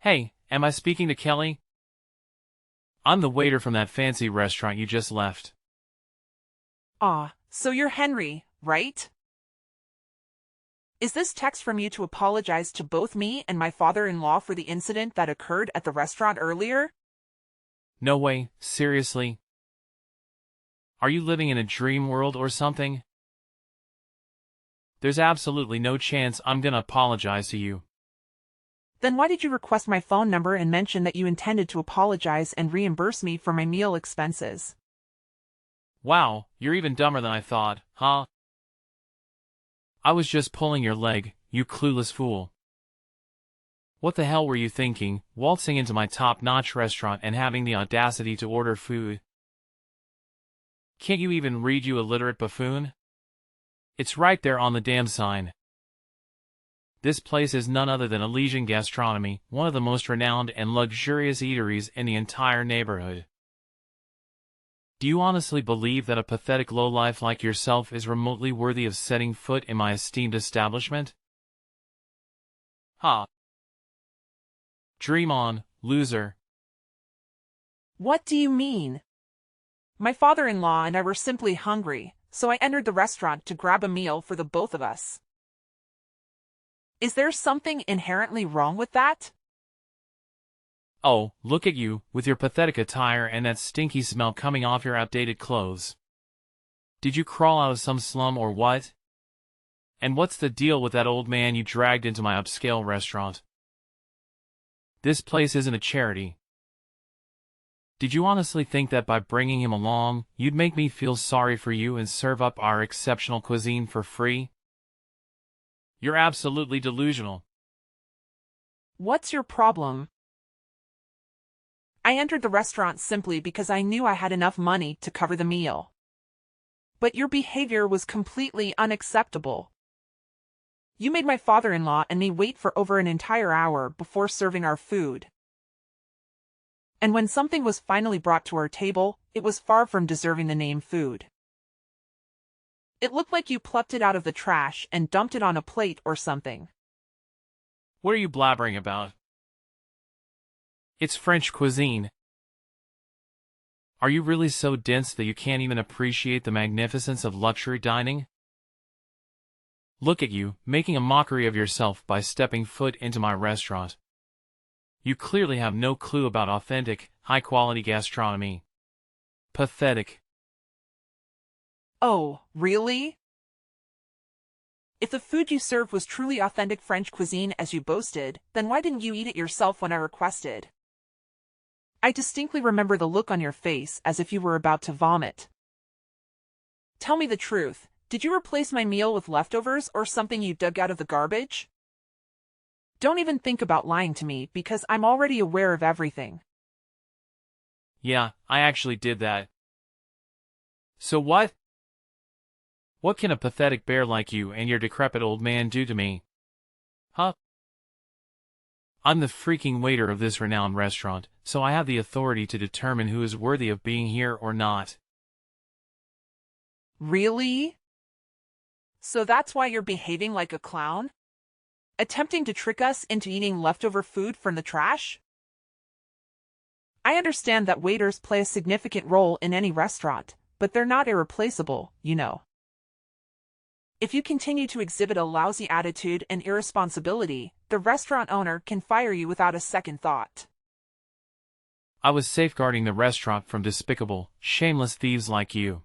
Hey, am I speaking to Kelly? I'm the waiter from that fancy restaurant you just left. Ah, so you're Henry, right? Is this text from you to apologize to both me and my father-in-law for the incident that occurred at the restaurant earlier? No way, seriously? Are you living in a dream world or something? There's absolutely no chance I'm gonna apologize to you. Then why did you request my phone number and mention that you intended to apologize and reimburse me for my meal expenses? Wow, you're even dumber than I thought, huh? I was just pulling your leg, you clueless fool. What the hell were you thinking, waltzing into my top-notch restaurant and having the audacity to order food? Can't you even read, you illiterate buffoon? It's right there on the damn sign. This place is none other than Elysian Gastronomy, one of the most renowned and luxurious eateries in the entire neighborhood. Do you honestly believe that a pathetic lowlife like yourself is remotely worthy of setting foot in my esteemed establishment? Ha! Dream on, loser. What do you mean? My father-in-law and I were simply hungry, so I entered the restaurant to grab a meal for the both of us. Is there something inherently wrong with that? Oh, look at you, with your pathetic attire and that stinky smell coming off your outdated clothes. Did you crawl out of some slum or what? And what's the deal with that old man you dragged into my upscale restaurant? This place isn't a charity. Did you honestly think that by bringing him along, you'd make me feel sorry for you and serve up our exceptional cuisine for free? You're absolutely delusional. What's your problem? I entered the restaurant simply because I knew I had enough money to cover the meal. But your behavior was completely unacceptable. You made my father-in-law and me wait for over an entire hour before serving our food. And when something was finally brought to our table, it was far from deserving the name food. It looked like you plucked it out of the trash and dumped it on a plate or something. What are you blabbering about? It's French cuisine. Are you really so dense that you can't even appreciate the magnificence of luxury dining? Look at you, making a mockery of yourself by stepping foot into my restaurant. You clearly have no clue about authentic, high-quality gastronomy. Pathetic. Oh, really? If the food you served was truly authentic French cuisine as you boasted, then why didn't you eat it yourself when I requested? I distinctly remember the look on your face as if you were about to vomit. Tell me the truth, did you replace my meal with leftovers or something you dug out of the garbage? Don't even think about lying to me because I'm already aware of everything. Yeah, I actually did that. So what? What can a pathetic bear like you and your decrepit old man do to me? Huh? I'm the freaking waiter of this renowned restaurant, so I have the authority to determine who is worthy of being here or not. Really? So that's why you're behaving like a clown? Attempting to trick us into eating leftover food from the trash? I understand that waiters play a significant role in any restaurant, but they're not irreplaceable, you know. If you continue to exhibit a lousy attitude and irresponsibility, the restaurant owner can fire you without a second thought. I was safeguarding the restaurant from despicable, shameless thieves like you.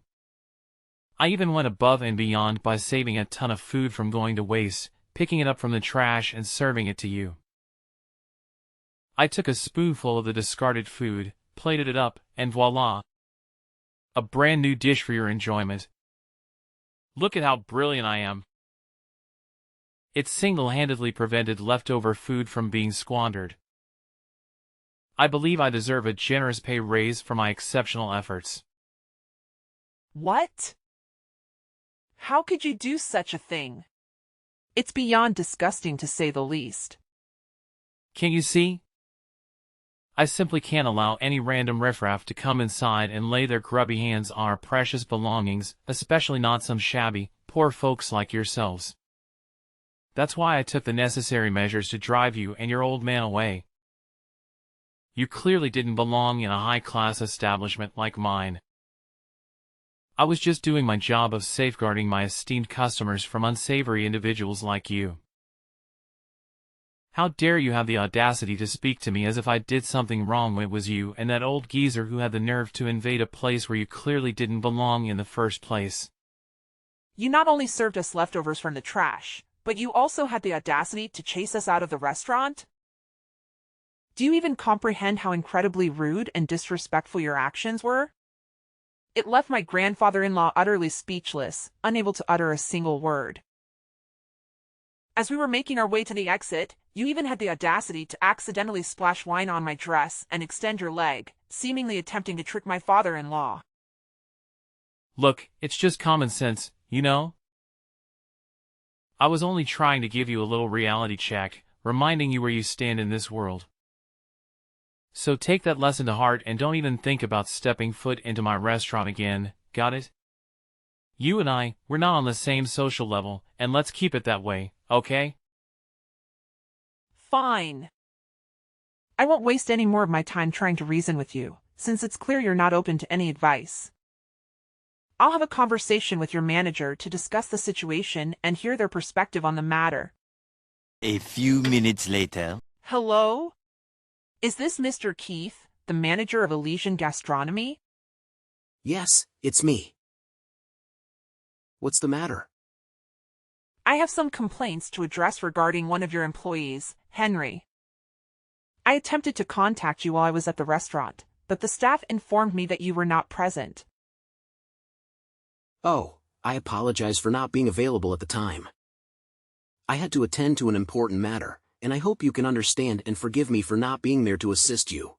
I even went above and beyond by saving a ton of food from going to waste, picking it up from the trash and serving it to you. I took a spoonful of the discarded food, plated it up, and voila! A brand new dish for your enjoyment. Look at how brilliant I am. It single-handedly prevented leftover food from being squandered. I believe I deserve a generous pay raise for my exceptional efforts. What? How could you do such a thing? It's beyond disgusting to say the least. Can't you see? I simply can't allow any random riffraff to come inside and lay their grubby hands on our precious belongings, especially not some shabby, poor folks like yourselves. That's why I took the necessary measures to drive you and your old man away. You clearly didn't belong in a high-class establishment like mine. I was just doing my job of safeguarding my esteemed customers from unsavory individuals like you. How dare you have the audacity to speak to me as if I did something wrong when it was you and that old geezer who had the nerve to invade a place where you clearly didn't belong in the first place. You not only served us leftovers from the trash, but you also had the audacity to chase us out of the restaurant? Do you even comprehend how incredibly rude and disrespectful your actions were? It left my grandfather-in-law utterly speechless, unable to utter a single word. As we were making our way to the exit, you even had the audacity to accidentally splash wine on my dress and extend your leg, seemingly attempting to trick my father-in-law. Look, it's just common sense, you know? I was only trying to give you a little reality check, reminding you where you stand in this world. So take that lesson to heart and don't even think about stepping foot into my restaurant again, got it? You and I, we're not on the same social level, and let's keep it that way, okay? Fine. I won't waste any more of my time trying to reason with you, since it's clear you're not open to any advice. I'll have a conversation with your manager to discuss the situation and hear their perspective on the matter. A few minutes later. Hello? Is this Mr. Keith, the manager of Elysian Gastronomy? Yes, it's me. What's the matter? I have some complaints to address regarding one of your employees, Henry. I attempted to contact you while I was at the restaurant, but the staff informed me that you were not present. Oh, I apologize for not being available at the time. I had to attend to an important matter, and I hope you can understand and forgive me for not being there to assist you.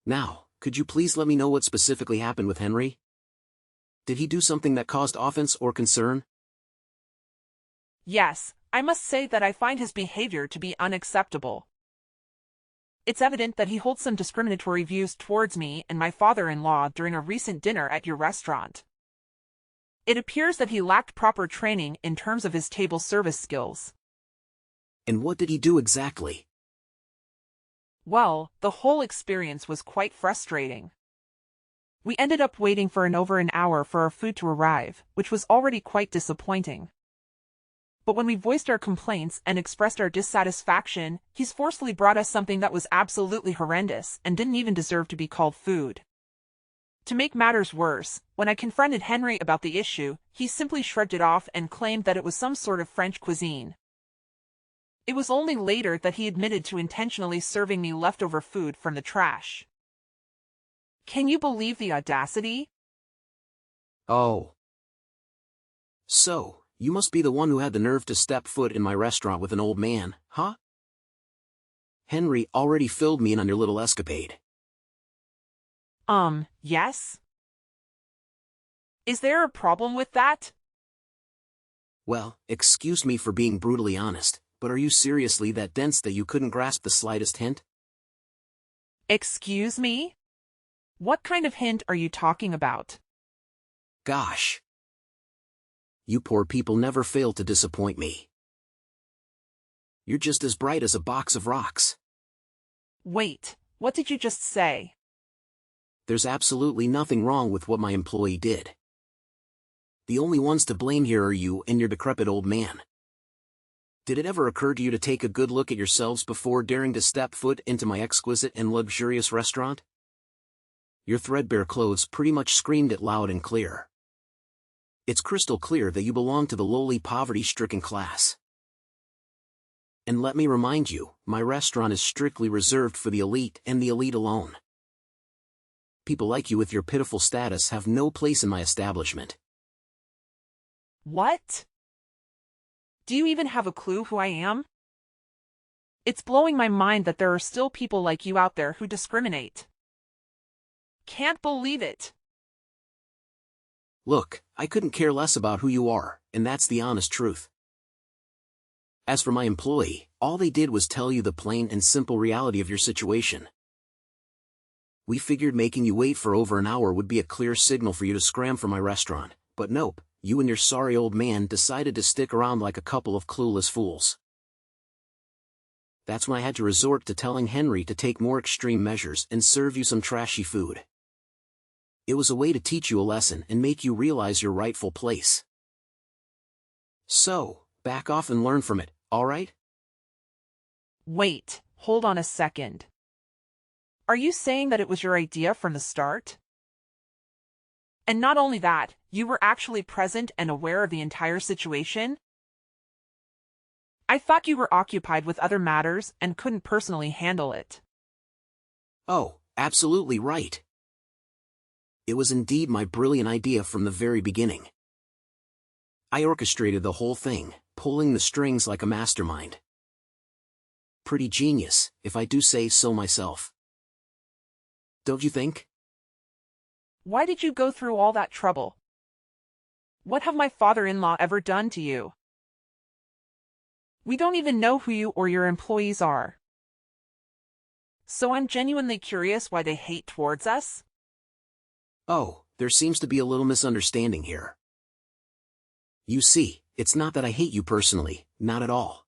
Now, could you please let me know what specifically happened with Henry? Did he do something that caused offense or concern? Yes, I must say that I find his behavior to be unacceptable. It's evident that he holds some discriminatory views towards me and my father-in-law during a recent dinner at your restaurant. It appears that he lacked proper training in terms of his table service skills. And what did he do exactly? Well, the whole experience was quite frustrating. We ended up waiting for over an hour for our food to arrive, which was already quite disappointing. But when we voiced our complaints and expressed our dissatisfaction, he's forcefully brought us something that was absolutely horrendous and didn't even deserve to be called food. To make matters worse, when I confronted Henry about the issue, he simply shrugged it off and claimed that it was some sort of French cuisine. It was only later that he admitted to intentionally serving me leftover food from the trash. Can you believe the audacity? Oh. So, you must be the one who had the nerve to step foot in my restaurant with an old man, huh? Henry already filled me in on your little escapade. Yes? Is there a problem with that? Well, excuse me for being brutally honest, but are you seriously that dense that you couldn't grasp the slightest hint? Excuse me? What kind of hint are you talking about? Gosh. You poor people never fail to disappoint me. You're just as bright as a box of rocks. Wait, what did you just say? There's absolutely nothing wrong with what my employee did. The only ones to blame here are you and your decrepit old man. Did it ever occur to you to take a good look at yourselves before daring to step foot into my exquisite and luxurious restaurant? Your threadbare clothes pretty much screamed it loud and clear. It's crystal clear that you belong to the lowly poverty-stricken class. And let me remind you, my restaurant is strictly reserved for the elite and the elite alone. People like you with your pitiful status have no place in my establishment. What? Do you even have a clue who I am? It's blowing my mind that there are still people like you out there who discriminate. Can't believe it. Look, I couldn't care less about who you are, and that's the honest truth. As for my employee, all they did was tell you the plain and simple reality of your situation. We figured making you wait for over an hour would be a clear signal for you to scram from my restaurant, but nope, you and your sorry old man decided to stick around like a couple of clueless fools. That's when I had to resort to telling Henry to take more extreme measures and serve you some trashy food. It was a way to teach you a lesson and make you realize your rightful place. So, back off and learn from it, alright? Wait, hold on a second. Are you saying that it was your idea from the start? And not only that, you were actually present and aware of the entire situation? I thought you were occupied with other matters and couldn't personally handle it. Oh, absolutely right. It was indeed my brilliant idea from the very beginning. I orchestrated the whole thing, pulling the strings like a mastermind. Pretty genius, if I do say so myself. Don't you think? Why did you go through all that trouble? What have my father-in-law ever done to you? We don't even know who you or your employees are. So I'm genuinely curious why they hate towards us. Oh, there seems to be a little misunderstanding here. You see, it's not that I hate you personally, not at all.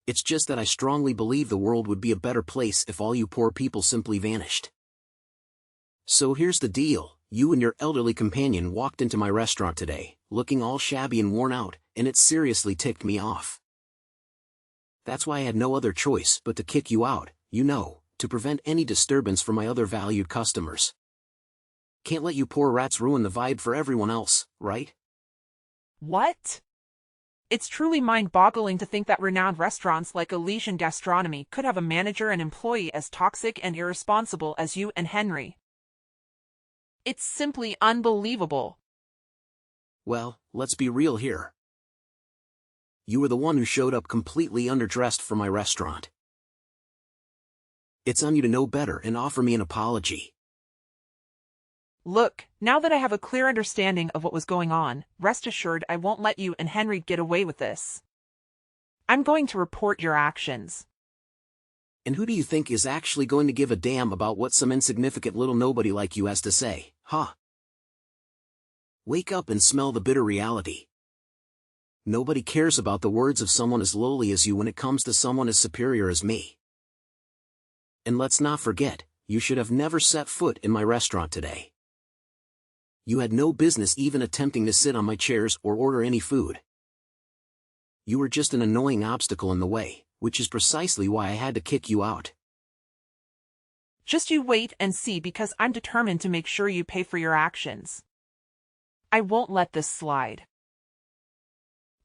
It's just that I strongly believe the world would be a better place if all you poor people simply vanished. So here's the deal, you and your elderly companion walked into my restaurant today, looking all shabby and worn out, and it seriously ticked me off. That's why I had no other choice but to kick you out, you know, to prevent any disturbance from my other valued customers. Can't let you poor rats ruin the vibe for everyone else, right? What? It's truly mind-boggling to think that renowned restaurants like Elysian Gastronomy could have a manager and employee as toxic and irresponsible as you and Henry. It's simply unbelievable. Well, let's be real here. You were the one who showed up completely underdressed for my restaurant. It's on you to know better and offer me an apology. Look, now that I have a clear understanding of what was going on, rest assured I won't let you and Henry get away with this. I'm going to report your actions. And who do you think is actually going to give a damn about what some insignificant little nobody like you has to say, huh? Wake up and smell the bitter reality. Nobody cares about the words of someone as lowly as you when it comes to someone as superior as me. And let's not forget, you should have never set foot in my restaurant today. You had no business even attempting to sit on my chairs or order any food. You were just an annoying obstacle in the way, which is precisely why I had to kick you out. Just you wait and see, because I'm determined to make sure you pay for your actions. I won't let this slide.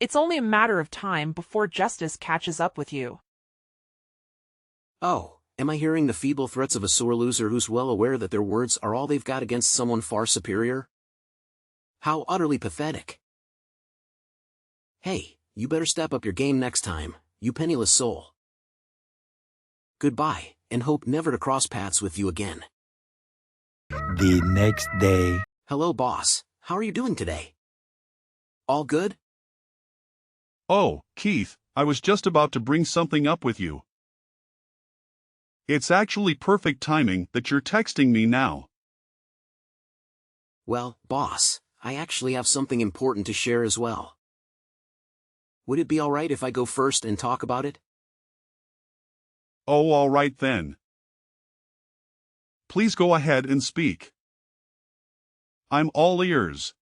It's only a matter of time before justice catches up with you. Oh, am I hearing the feeble threats of a sore loser who's well aware that their words are all they've got against someone far superior? How utterly pathetic. Hey, you better step up your game next time, you penniless soul. Goodbye, and hope never to cross paths with you again. The next day. Hello, boss. How are you doing today? All good? Oh, Keith, I was just about to bring something up with you. It's actually perfect timing that you're texting me now. Well, boss, I actually have something important to share as well. Would it be alright if I go first and talk about it? Oh, all right then. Please go ahead and speak. I'm all ears.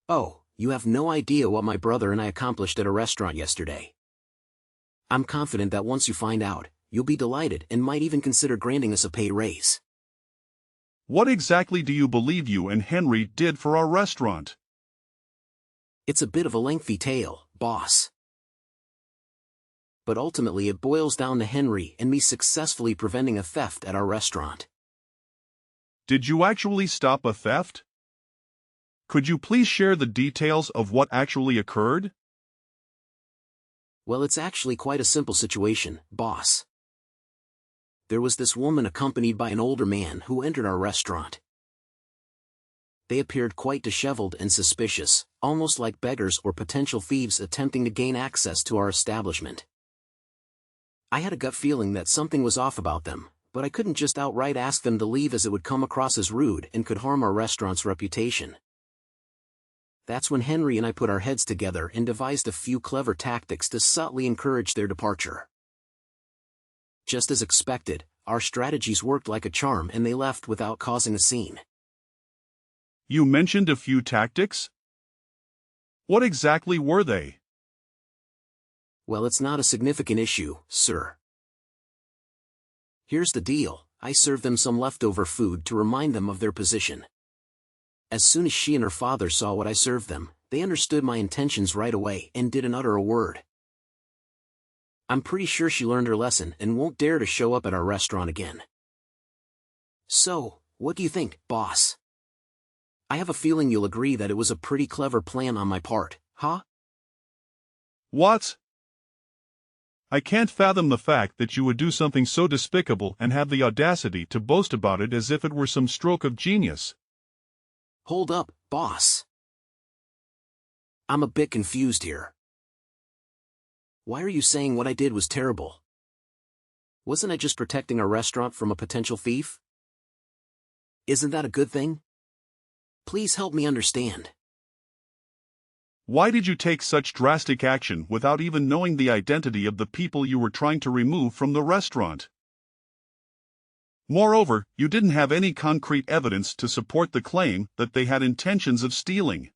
Oh, you have no idea what my brother and I accomplished at a restaurant yesterday. I'm confident that once you find out, you'll be delighted and might even consider granting us a pay raise. What exactly do you believe you and Henry did for our restaurant? It's a bit of a lengthy tale, boss. But ultimately it boils down to Henry and me successfully preventing a theft at our restaurant. Did you actually stop a theft? Could you please share the details of what actually occurred? Well, it's actually quite a simple situation, boss. There was this woman accompanied by an older man who entered our restaurant. They appeared quite disheveled and suspicious, almost like beggars or potential thieves attempting to gain access to our establishment. I had a gut feeling that something was off about them, but I couldn't just outright ask them to leave as it would come across as rude and could harm our restaurant's reputation. That's when Henry and I put our heads together and devised a few clever tactics to subtly encourage their departure. Just as expected, our strategies worked like a charm and they left without causing a scene. You mentioned a few tactics? What exactly were they? Well, it's not a significant issue, sir. Here's the deal, I served them some leftover food to remind them of their position. As soon as she and her father saw what I served them, they understood my intentions right away and didn't utter a word. I'm pretty sure she learned her lesson and won't dare to show up at our restaurant again. So, what do you think, boss? I have a feeling you'll agree that it was a pretty clever plan on my part, huh? What? I can't fathom the fact that you would do something so despicable and have the audacity to boast about it as if it were some stroke of genius. Hold up, boss. I'm a bit confused here. Why are you saying what I did was terrible? Wasn't I just protecting our restaurant from a potential thief? Isn't that a good thing? Please help me understand. Why did you take such drastic action without even knowing the identity of the people you were trying to remove from the restaurant? Moreover, you didn't have any concrete evidence to support the claim that they had intentions of stealing.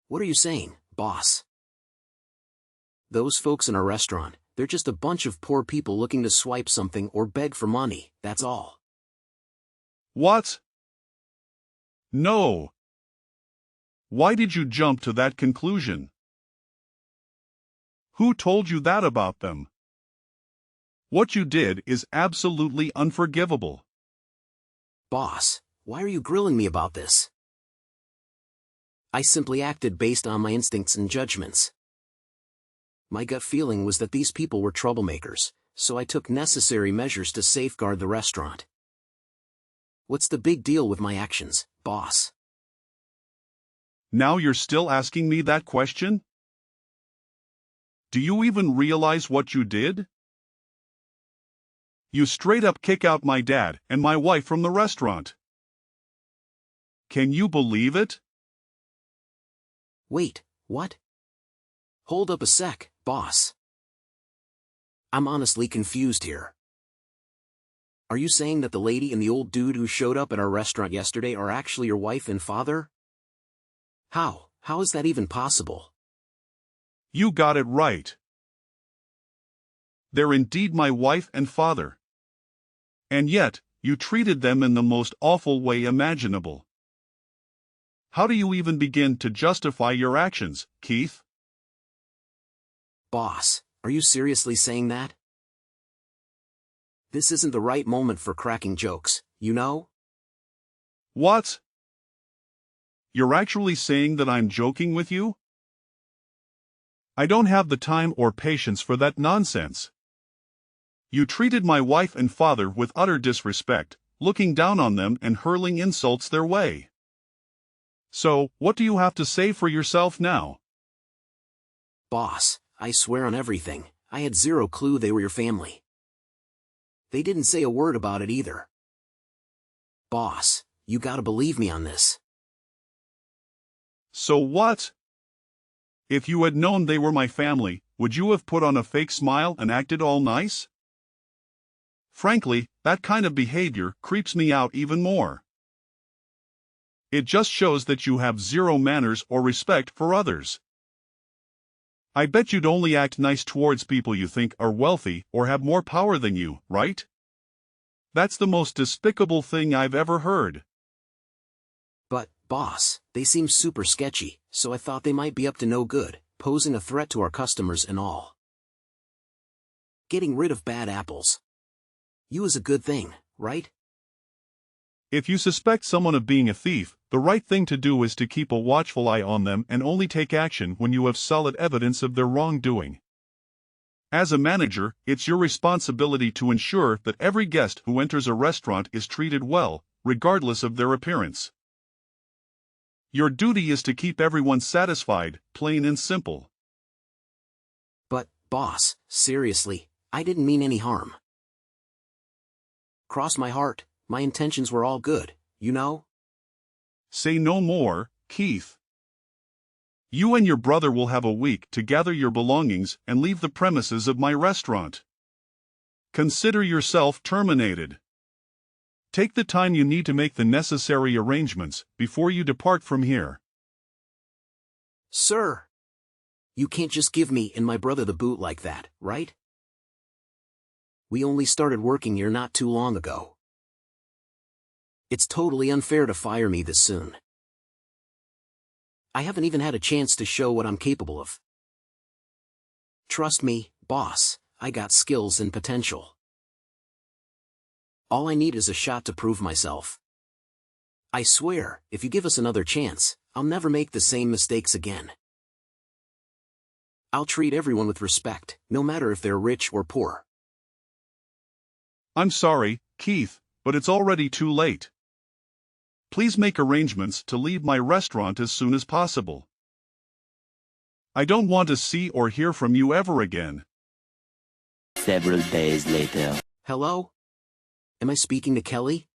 What are you saying, boss? Those folks in our restaurant, they're just a bunch of poor people looking to swipe something or beg for money, that's all. What? No. Why did you jump to that conclusion? Who told you that about them? What you did is absolutely unforgivable. Boss, why are you grilling me about this? I simply acted based on my instincts and judgments. My gut feeling was that these people were troublemakers, so I took necessary measures to safeguard the restaurant. What's the big deal with my actions, boss? Now you're still asking me that question? Do you even realize what you did? You straight up kick out my dad and my wife from the restaurant. Can you believe it? Wait, what? Hold up a sec, boss. I'm honestly confused here. Are you saying that the lady and the old dude who showed up at our restaurant yesterday are actually your wife and father? How is that even possible? You got it right. They're indeed my wife and father. And yet, you treated them in the most awful way imaginable. How do you even begin to justify your actions, Keith? Boss, are you seriously saying that? This isn't the right moment for cracking jokes, you know? What? You're actually saying that I'm joking with you? I don't have the time or patience for that nonsense. You treated my wife and father with utter disrespect, looking down on them and hurling insults their way. So, what do you have to say for yourself now? Boss, I swear on everything, I had zero clue they were your family. They didn't say a word about it either. Boss, you gotta believe me on this. So what? If you had known they were my family, would you have put on a fake smile and acted all nice? Frankly, that kind of behavior creeps me out even more. It just shows that you have zero manners or respect for others. I bet you'd only act nice towards people you think are wealthy or have more power than you, right? That's the most despicable thing I've ever heard. But, boss, they seem super sketchy, so I thought they might be up to no good, posing a threat to our customers and all. Getting rid of bad apples. You is a good thing, right? If you suspect someone of being a thief, the right thing to do is to keep a watchful eye on them and only take action when you have solid evidence of their wrongdoing. As a manager, it's your responsibility to ensure that every guest who enters a restaurant is treated well, regardless of their appearance. Your duty is to keep everyone satisfied, plain and simple. But, boss, seriously, I didn't mean any harm. Cross my heart, my intentions were all good, you know? Say no more, Keith. You and your brother will have a week to gather your belongings and leave the premises of my restaurant. Consider yourself terminated. Take the time you need to make the necessary arrangements before you depart from here. Sir, you can't just give me and my brother the boot like that, right? We only started working here not too long ago. It's totally unfair to fire me this soon. I haven't even had a chance to show what I'm capable of. Trust me, boss, I got skills and potential. All I need is a shot to prove myself. I swear, if you give us another chance, I'll never make the same mistakes again. I'll treat everyone with respect, no matter if they're rich or poor. I'm sorry, Keith, but it's already too late. Please make arrangements to leave my restaurant as soon as possible. I don't want to see or hear from you ever again. Several days later. Hello? Am I speaking to Kelly?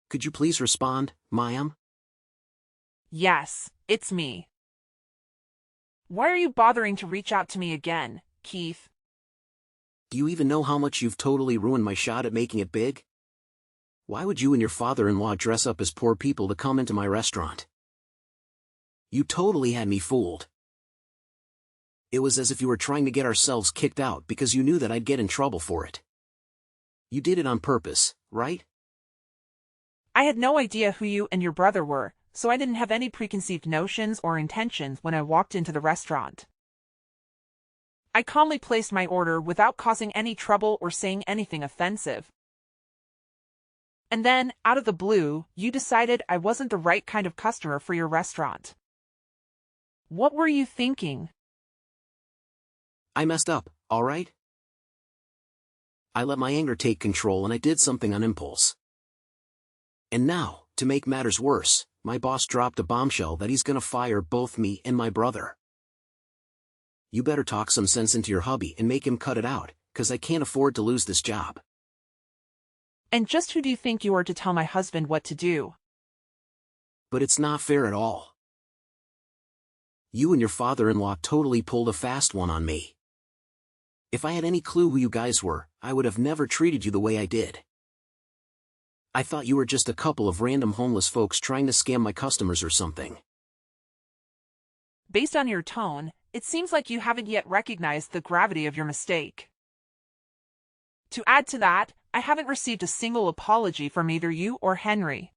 Could you please respond, ma'am? Yes, it's me. Why are you bothering to reach out to me again, Keith? Do you even know how much you've totally ruined my shot at making it big? Why would you and your father-in-law dress up as poor people to come into my restaurant? You totally had me fooled. It was as if you were trying to get ourselves kicked out because you knew that I'd get in trouble for it. You did it on purpose, right? I had no idea who you and your brother were, so I didn't have any preconceived notions or intentions when I walked into the restaurant. I calmly placed my order without causing any trouble or saying anything offensive. And then, out of the blue, you decided I wasn't the right kind of customer for your restaurant. What were you thinking? I messed up, all right? I let my anger take control and I did something on impulse. And now, to make matters worse, my boss dropped a bombshell that he's gonna fire both me and my brother. You better talk some sense into your hubby and make him cut it out, 'cause I can't afford to lose this job. And just who do you think you are to tell my husband what to do? But it's not fair at all. You and your father-in-law totally pulled a fast one on me. If I had any clue who you guys were, I would have never treated you the way I did. I thought you were just a couple of random homeless folks trying to scam my customers or something. Based on your tone, it seems like you haven't yet recognized the gravity of your mistake. To add to that, I haven't received a single apology from either you or Henry.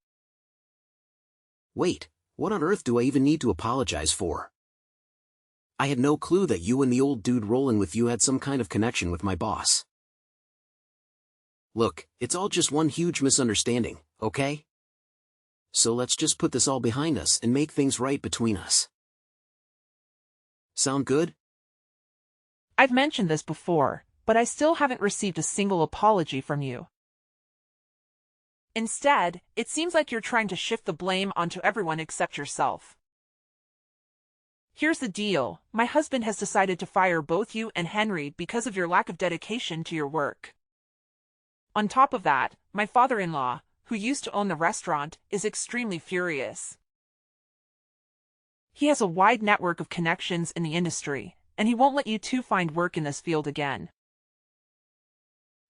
Wait, what on earth do I even need to apologize for? I had no clue that you and the old dude rolling with you had some kind of connection with my boss. Look, it's all just one huge misunderstanding, okay? So let's just put this all behind us and make things right between us. Sound good? I've mentioned this before, but I still haven't received a single apology from you. Instead, it seems like you're trying to shift the blame onto everyone except yourself. Here's the deal, my husband has decided to fire both you and Henry because of your lack of dedication to your work. On top of that, my father-in-law, who used to own the restaurant, is extremely furious. He has a wide network of connections in the industry, and he won't let you two find work in this field again.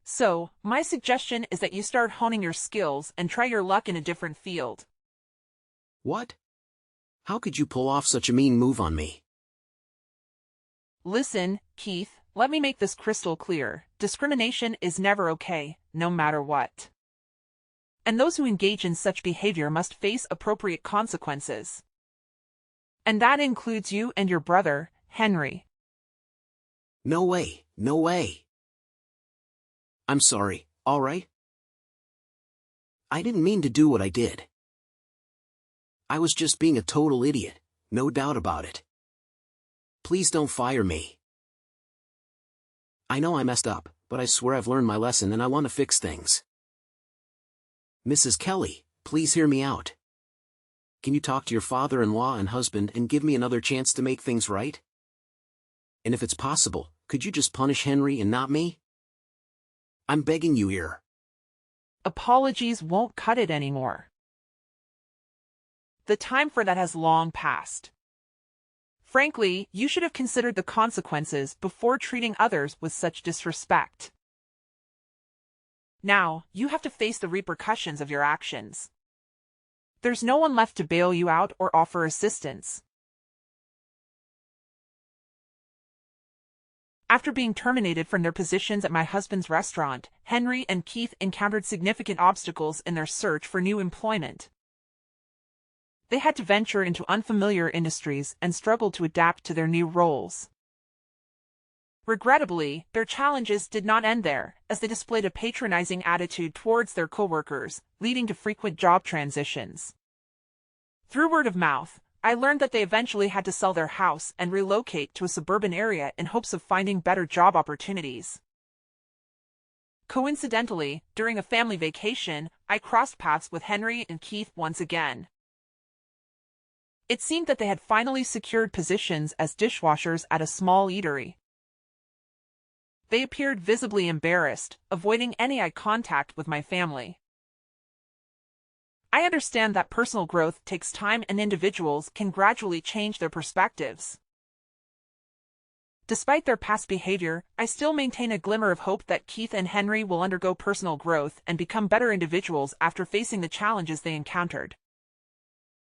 So, my suggestion is that you start honing your skills and try your luck in a different field. What? How could you pull off such a mean move on me? Listen, Keith, let me make this crystal clear. Discrimination is never okay, no matter what. And those who engage in such behavior must face appropriate consequences. And that includes you and your brother, Henry. No way, no way. I'm sorry, all right? I didn't mean to do what I did. I was just being a total idiot, no doubt about it. Please don't fire me. I know I messed up, but I swear I've learned my lesson and I want to fix things. Mrs. Kelly, please hear me out. Can you talk to your father-in-law and husband and give me another chance to make things right? And if it's possible, could you just punish Henry and not me? I'm begging you here. Apologies won't cut it anymore. The time for that has long passed. Frankly, you should have considered the consequences before treating others with such disrespect. Now, you have to face the repercussions of your actions. There's no one left to bail you out or offer assistance. After being terminated from their positions at my husband's restaurant, Henry and Keith encountered significant obstacles in their search for new employment. They had to venture into unfamiliar industries and struggled to adapt to their new roles. Regrettably, their challenges did not end there, as they displayed a patronizing attitude towards their coworkers, leading to frequent job transitions. Through word of mouth, I learned that they eventually had to sell their house and relocate to a suburban area in hopes of finding better job opportunities. Coincidentally, during a family vacation, I crossed paths with Henry and Keith once again. It seemed that they had finally secured positions as dishwashers at a small eatery. They appeared visibly embarrassed, avoiding any eye contact with my family. I understand that personal growth takes time and individuals can gradually change their perspectives. Despite their past behavior, I still maintain a glimmer of hope that Keith and Henry will undergo personal growth and become better individuals after facing the challenges they encountered.